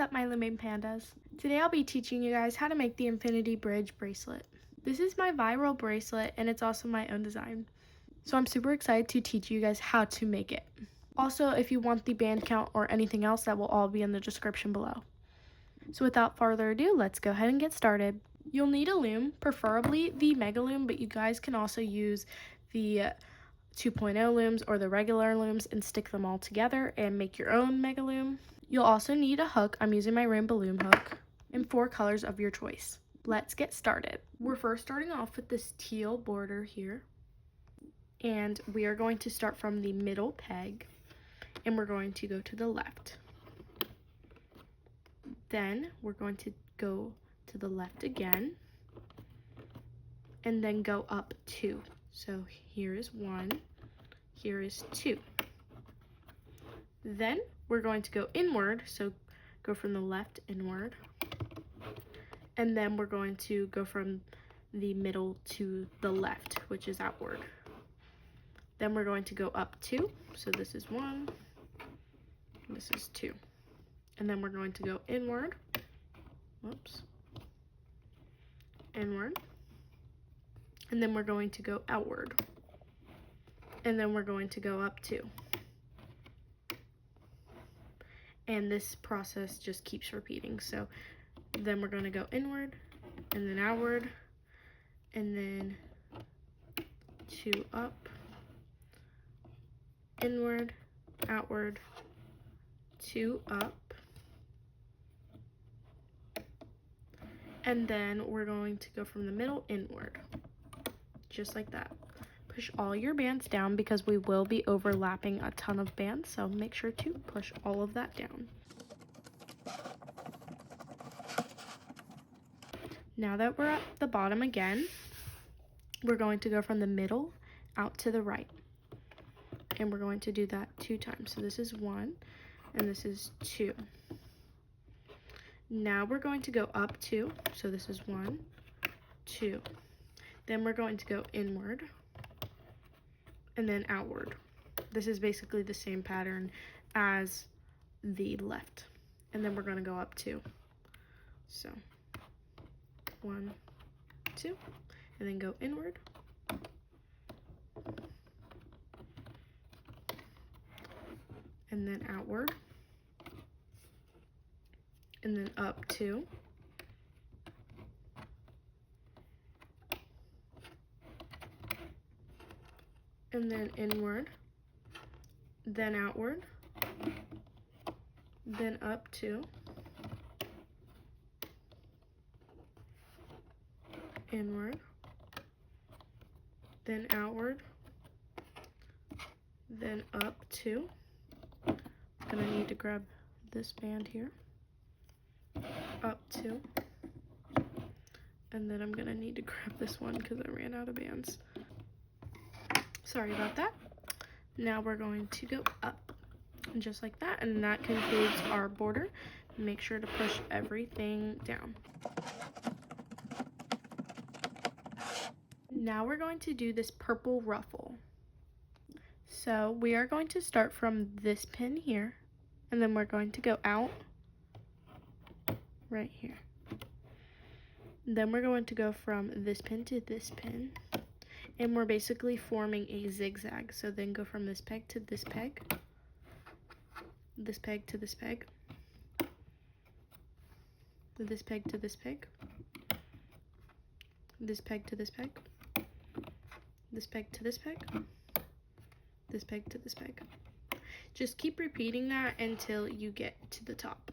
up, my Looming Pandas? Today I'll be teaching you guys how to make the Infinity Bridge Bracelet. This is my viral bracelet and it's also my own design. So I'm super excited to teach you guys how to make it. Also, if you want the band count or anything else, that will all be in the description below. So without further ado, let's go ahead and get started. You'll need a loom, preferably the Mega Loom, but you guys can also use the 2.0 looms or the regular looms and stick them all together and make your own Mega Loom. You'll also need a hook. I'm using my rainbow loom hook in 4 colors of your choice. Let's get started. We're first starting off with this teal border here, and we are going to start from the middle peg and we're going to go to the left. Then we're going to go to the left again and then go up 2. So here is 1, here is 2. Then we're going to go inward, so go from the left inward, and then we're going to go from the middle to the left, which is outward. Then we're going to go up 2, so this is 1, this is 2. And then we're going to go inward, whoops, inward, and then we're going to go outward, and then we're going to go up 2. And this process just keeps repeating. So then we're going to go inward and then outward and then 2 up, inward, outward, 2 up, and then we're going to go from the middle inward, just like that. Push all your bands down because we will be overlapping a ton of bands, so make sure to push all of that down. Now that we're at the bottom again, we're going to go from the middle out to the right, and we're going to do that 2 times. So this is 1 and this is 2. Now we're going to go up 2, so this is 1, 2. Then we're going to go inward and then outward. This is basically the same pattern as the left. And then we're going to go up 2. So 1, 2, and then go inward, and then outward, and then up 2, and then inward, then outward, then up 2, inward, then outward, then up 2. I'm gonna need to grab this band here, up 2, and then I'm gonna need to grab this one because I ran out of bands. Sorry about that. Now we're going to go up, just like that, and that concludes our border. Make sure to push everything down. Now we're going to do this purple ruffle. So we are going to start from this pin here, and then we're going to go out right here. Then we're going to go from this pin to this pin, and we're basically forming a zigzag. So then go from this peg to this peg, this peg to this peg, this peg to this peg, this peg to this peg, this peg to this peg, this peg to this peg. Just keep repeating that until you get to the top.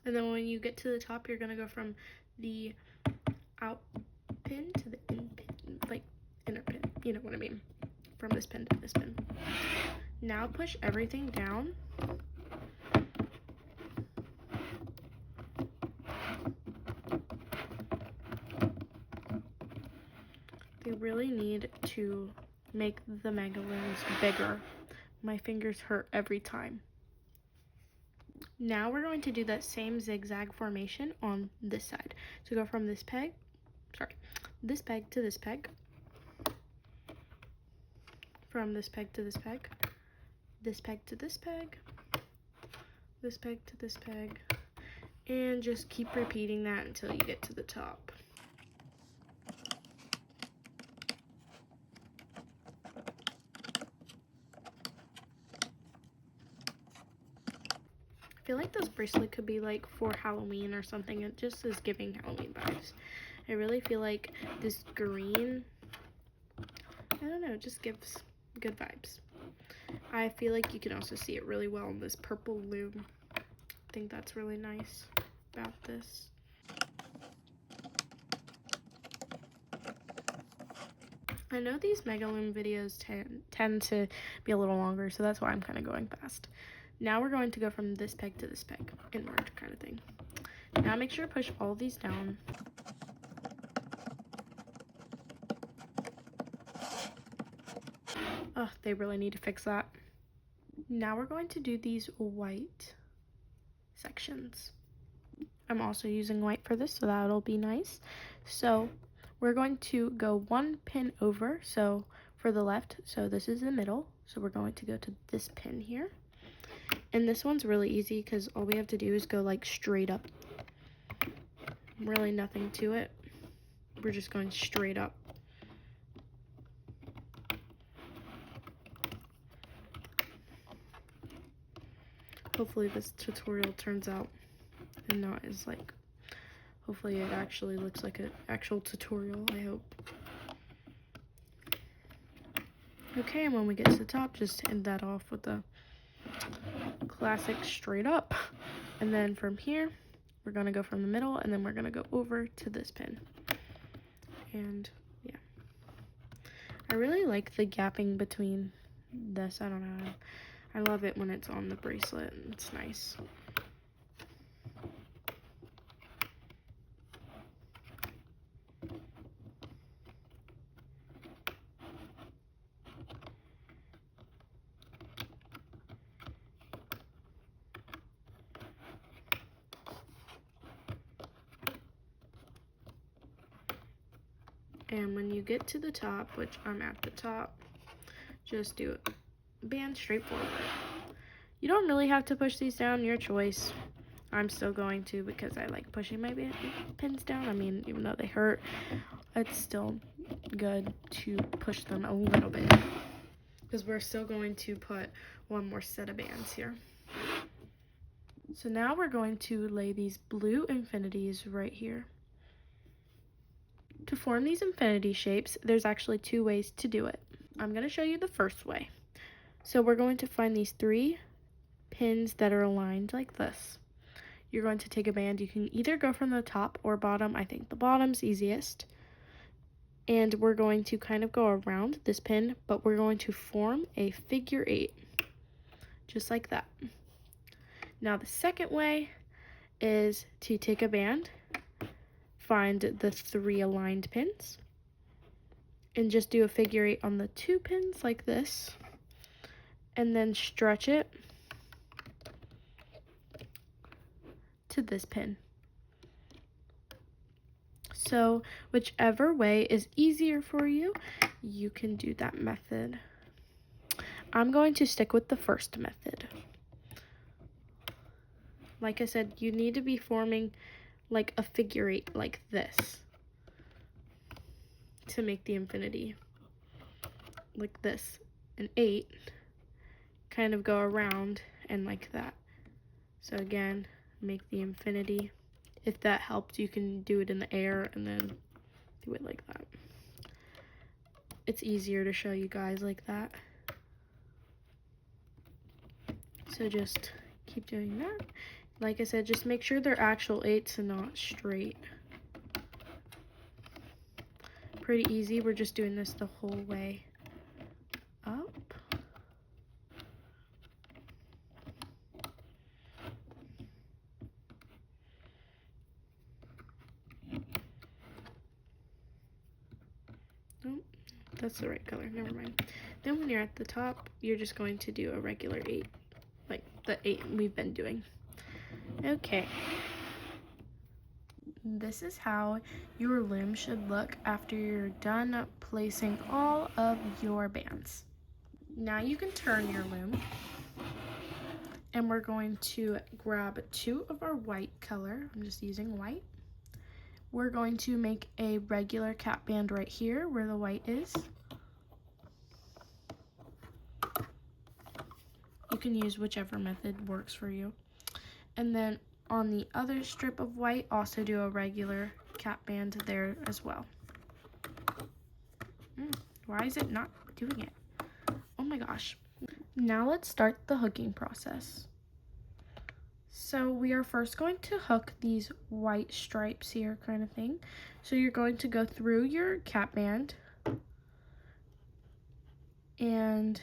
And then when you get to the top, you're going to go from the out pin to the in pin, like inner pin, you know what I mean, from this pin to this pin. Now push everything down. They really need to make the Mega Looms bigger. My fingers hurt every time. Now we're going to do that same zigzag formation on this side. So go from this peg to this peg, from this peg to this peg, this peg to this peg, this peg to this peg, and just keep repeating that until you get to the top. I feel like this bracelet could be like for Halloween or something. It just is giving Halloween vibes. I really feel like this green, I don't know, it just gives good vibes. I feel like you can also see it really well in this purple loom. I think that's really nice about this. I know these mega loom videos tend to be a little longer, so that's why I'm kind of going fast. Now we're going to go from this peg to this peg, inward kind of thing. Now make sure to push all of these down. Oh, they really need to fix that. Now we're going to do these white sections. I'm also using white for this, so that'll be nice. So we're going to go one pin over, so for the left, so this is the middle, so we're going to go to this pin here. And this one's really easy because all we have to do is go like straight up. Really nothing to it. We're just going straight up. Hopefully this tutorial turns out and not as like, hopefully it actually looks like an actual tutorial, I hope. Okay, and when we get to the top, just end that off with a classic straight up. And then from here, we're gonna go from the middle, and then we're gonna go over to this pin. And yeah, I really like the gapping between this. I don't know, I love it when it's on the bracelet. It's nice. And when you get to the top, which I'm at the top, just do it. Band straight forward. You don't really have to push these down, your choice. I'm still going to because I like pushing my pins down. I mean, even though they hurt, it's still good to push them a little bit because we're still going to put one more set of bands here. So now we're going to lay these blue infinities right here. To form these infinity shapes, there's actually two ways to do it. I'm going to show you the first way. So we're going to find these 3 pins that are aligned like this. You're going to take a band. You can either go from the top or bottom. I think the bottom's easiest. And we're going to kind of go around this pin, but we're going to form a figure 8, just like that. Now the second way is to take a band, find the 3 aligned pins, and just do a figure 8 on the 2 pins like this, and then stretch it to this pin. So whichever way is easier for you, you can do that method. I'm going to stick with the first method. Like I said, you need to be forming like a figure 8 like this to make the infinity. Like this, an 8, kind of go around and like that. So again, make the infinity. If that helped, you can do it in the air and then do it like that. It's easier to show you guys like that. So just keep doing that. Like I said, just make sure they're actual 8s and not straight. Pretty easy. We're just doing this the whole way up. Nope, that's the right color. Never mind. Then when you're at the top, you're just going to do a regular 8, like the 8 we've been doing. Okay. This is how your loom should look after you're done placing all of your bands. Now you can turn your loom, and we're going to grab 2 of our white color. I'm just using white. We're going to make a regular cap band right here where the white is. You can use whichever method works for you. And then on the other strip of white, also do a regular cap band there as well. Why is it not doing it? Oh my gosh. Now let's start the hooking process. So we are first going to hook these white stripes here, kind of thing. So you're going to go through your cap band and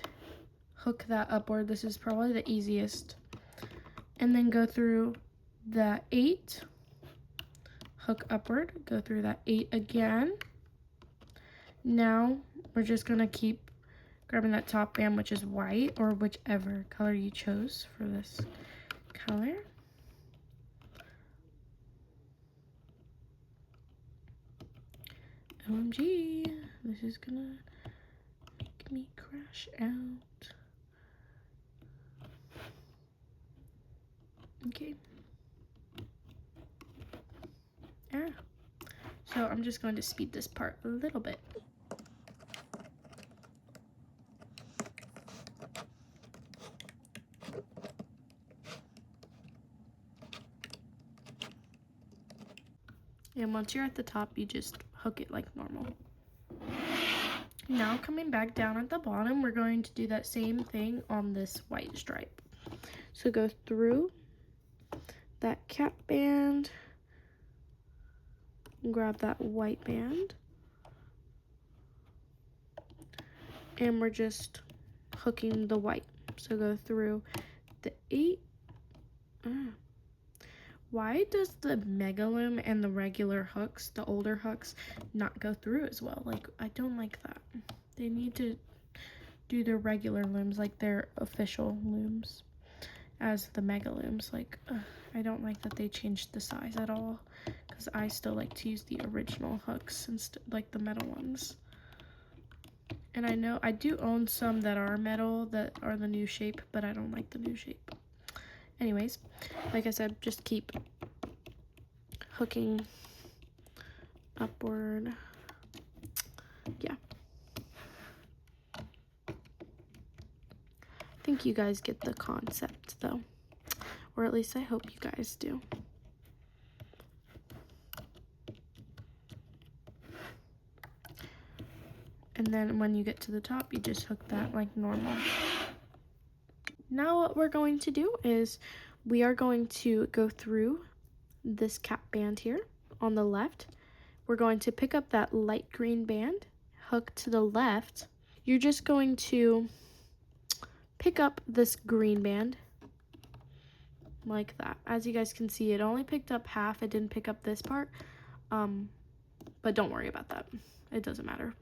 hook that upward. This is probably the easiest. And then go through the 8, hook upward, go through that 8 again. Now we're just gonna keep grabbing that top band, which is white, or whichever color you chose for this color. OMG, this is gonna make me crash out. Okay. So I'm just going to speed this part a little bit. And once you're at the top, you just hook it like normal. Now coming back down at the bottom, we're going to do that same thing on this white stripe. So go through that cap band, grab that white band, and we're just hooking the white. So go through the 8. Why does the mega loom and the regular hooks, the older hooks, not go through as well? Like, I don't like that. They need to do their regular looms, like their official looms, as the mega looms. Like, I don't like that they changed the size at all, because I still like to use the original hooks instead, like the metal ones. And I know I do own some that are metal that are the new shape, but I don't like the new shape. Anyways, like I said, just keep hooking upward. Yeah. I think you guys get the concept though, or at least I hope you guys do. And then when you get to the top, you just hook that like normal. Now what we're going to do is we are going to go through this cap band here on the left. We're going to pick up that light green band, hook to the left. You're just going to pick up this green band like that. As you guys can see, it only picked up half. It didn't pick up this part, but don't worry about that. It doesn't matter.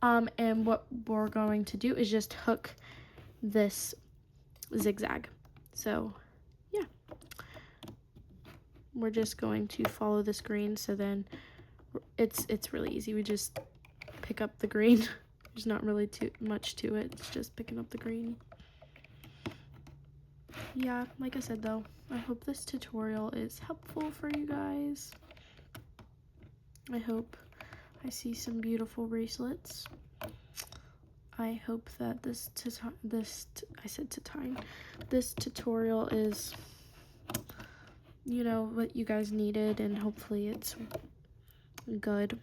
And what we're going to do is just hook this zigzag. So yeah, we're just going to follow this green. So then it's really easy. We just pick up the green. There's not really too much to it. It's just picking up the green. Yeah, like I said though, I hope this tutorial is helpful for you guys. I hope I see some beautiful bracelets. I hope that this tutorial is, you know, what you guys needed, and hopefully it's good.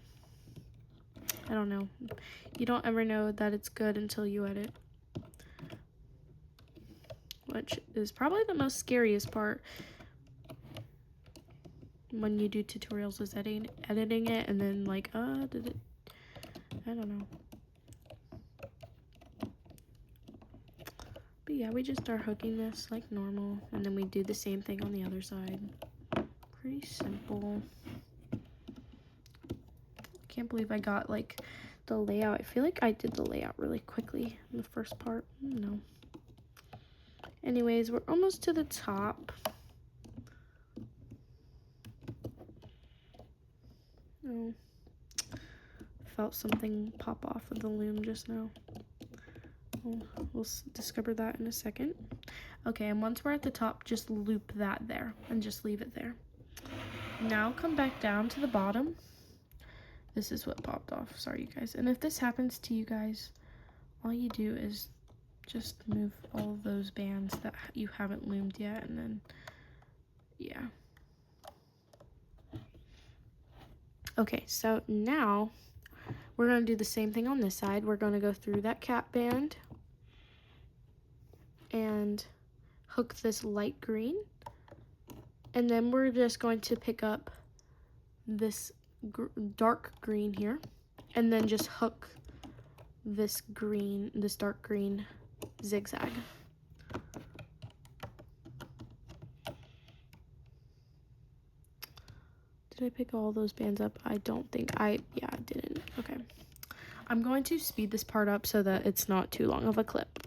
I don't know. You don't ever know that it's good until you edit, which is probably the most scariest part when you do tutorials, is editing it, and then like, did it, I don't know. But yeah, we just start hooking this like normal, and then we do the same thing on the other side. Pretty simple. Can't believe I got like the layout. I feel like I did the layout really quickly in the first part. I don't know. Anyways, we're almost to the top. felt something pop off of the loom just now. We'll discover that in a second. Okay, and once we're at the top, just loop that there and just leave it there. Now come back down to the bottom. This is what popped off, sorry you guys. And if this happens to you guys, all you do is just move all of those bands that you haven't loomed yet, and then, yeah. Okay, so now we're going to do the same thing on this side. We're going to go through that cap band and hook this light green, and then we're just going to pick up this dark green here, and then just hook this dark green zigzag. Did I pick all those bands up? I don't think I didn't. Okay. I'm going to speed this part up so that it's not too long of a clip.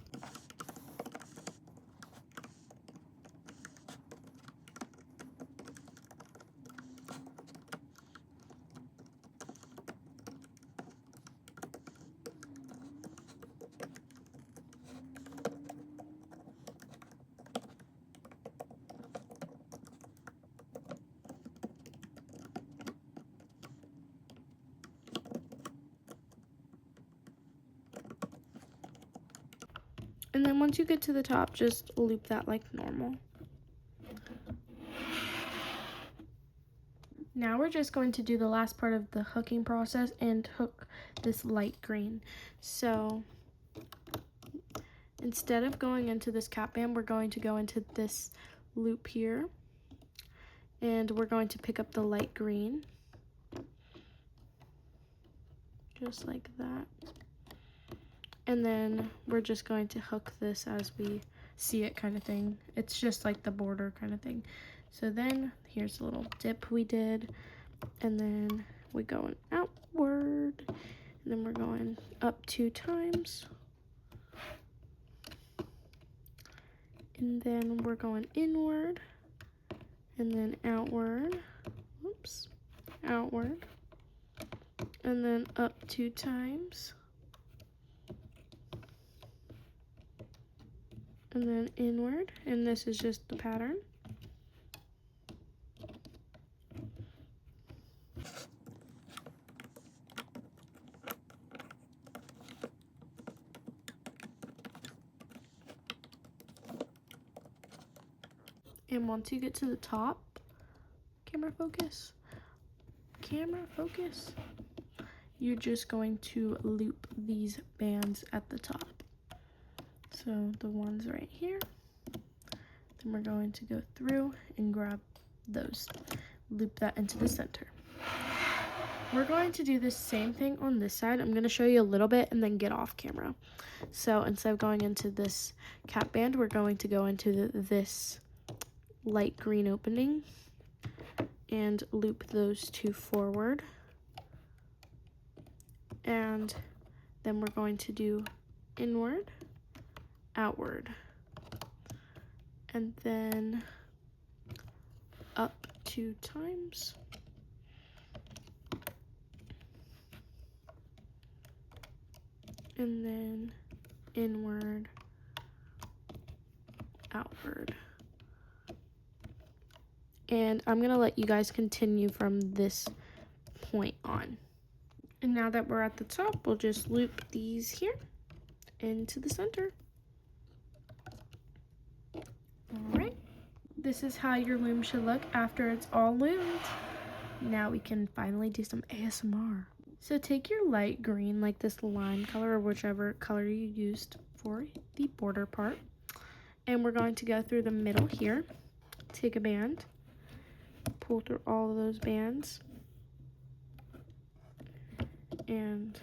And then once you get to the top, just loop that like normal. Now we're just going to do the last part of the hooking process and hook this light green. So instead of going into this cap band, we're going to go into this loop here, and we're going to pick up the light green, just like that. And then we're just going to hook this as we see it, kind of thing. It's just like the border kind of thing. So then here's a little dip we did, and then we're going outward, and then we're going up 2 times, and then we're going inward, and then outward, oops, outward, and then up 2 times, and then inward, and this is just the pattern. And once you get to the top, camera focus, you're just going to loop these bands at the top. So the ones right here, then we're going to go through and grab those, loop that into the center. We're going to do the same thing on this side. I'm going to show you a little bit and then get off camera. So instead of going into this cap band, we're going to go into this light green opening and loop those 2 forward, and then we're going to do inward, outward, and then up 2 times, and then inward, outward. And I'm gonna let you guys continue from this point on. And now that we're at the top, we'll just loop these here into the center. All right, this is how your loom should look after it's all loomed. Now we can finally do some ASMR. So take your light green, like this lime color or whichever color you used for the border part, and we're going to go through the middle here, take a band, pull through all of those bands, and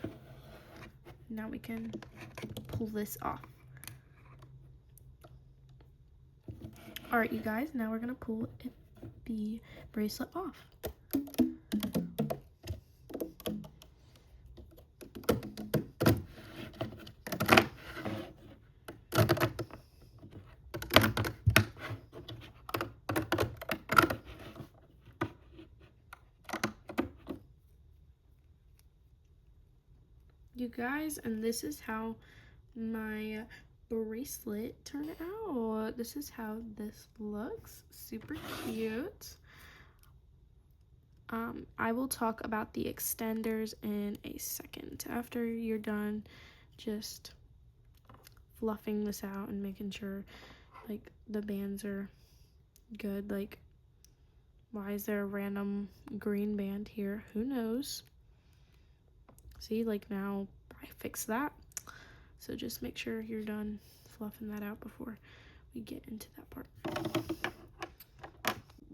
now we can pull this off. All right, you guys, now we're gonna pull the bracelet off. you guys, and this is how my bracelet turned out. This is how this looks. Super cute. I will talk about the extenders in a second. After you're done just fluffing this out and making sure like the bands are good. Like, why is there a random green band here? Who knows? See, like, now I fixed that. So just make sure you're done fluffing that out before we get into that part.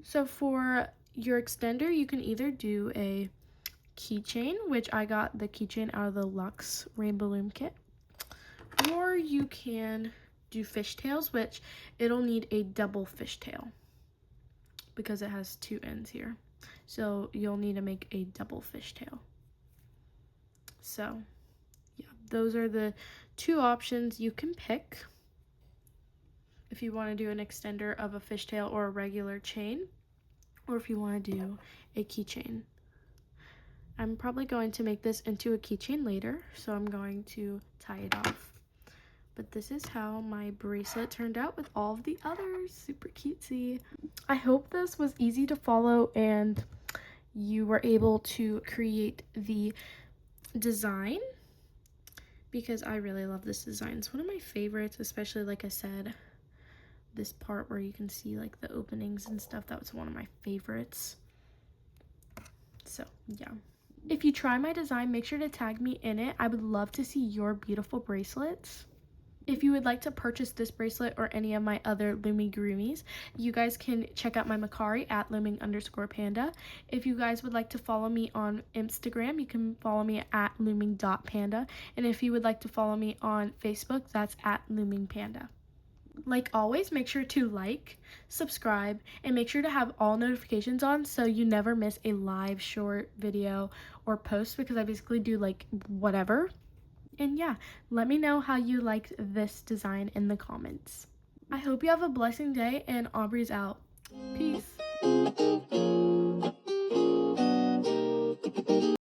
So for your extender, you can either do a keychain, which I got the keychain out of the Luxe Rainbow Loom kit, or you can do fishtails, which it'll need a double fishtail because it has two ends here. So you'll need to make a double fishtail. So yeah, those are the two options you can pick if you want to do an extender of a fishtail or a regular chain, or if you want to do a keychain. I'm probably going to make this into a keychain later, so I'm going to tie it off. But this is how my bracelet turned out with all of the others. Super cutesy. I hope this was easy to follow and you were able to create the design, because I really love this design. It's one of my favorites, especially, like I said, this part where you can see like the openings and stuff. That was one of my favorites. So yeah, if you try my design, make sure to tag me in it. I would love to see your beautiful bracelets. If you would like to purchase this bracelet or any of my other Loomy Groomies, you guys can check out my Macari at looming_panda. If you guys would like to follow me on Instagram, you can follow me at looming.panda. And if you would like to follow me on Facebook, that's at loomingpanda. Like always, make sure to like, subscribe, and make sure to have all notifications on so you never miss a live short video or post, because I basically do like whatever. And yeah, let me know how you liked this design in the comments. I hope you have a blessing day, and Aubrey's out. Peace.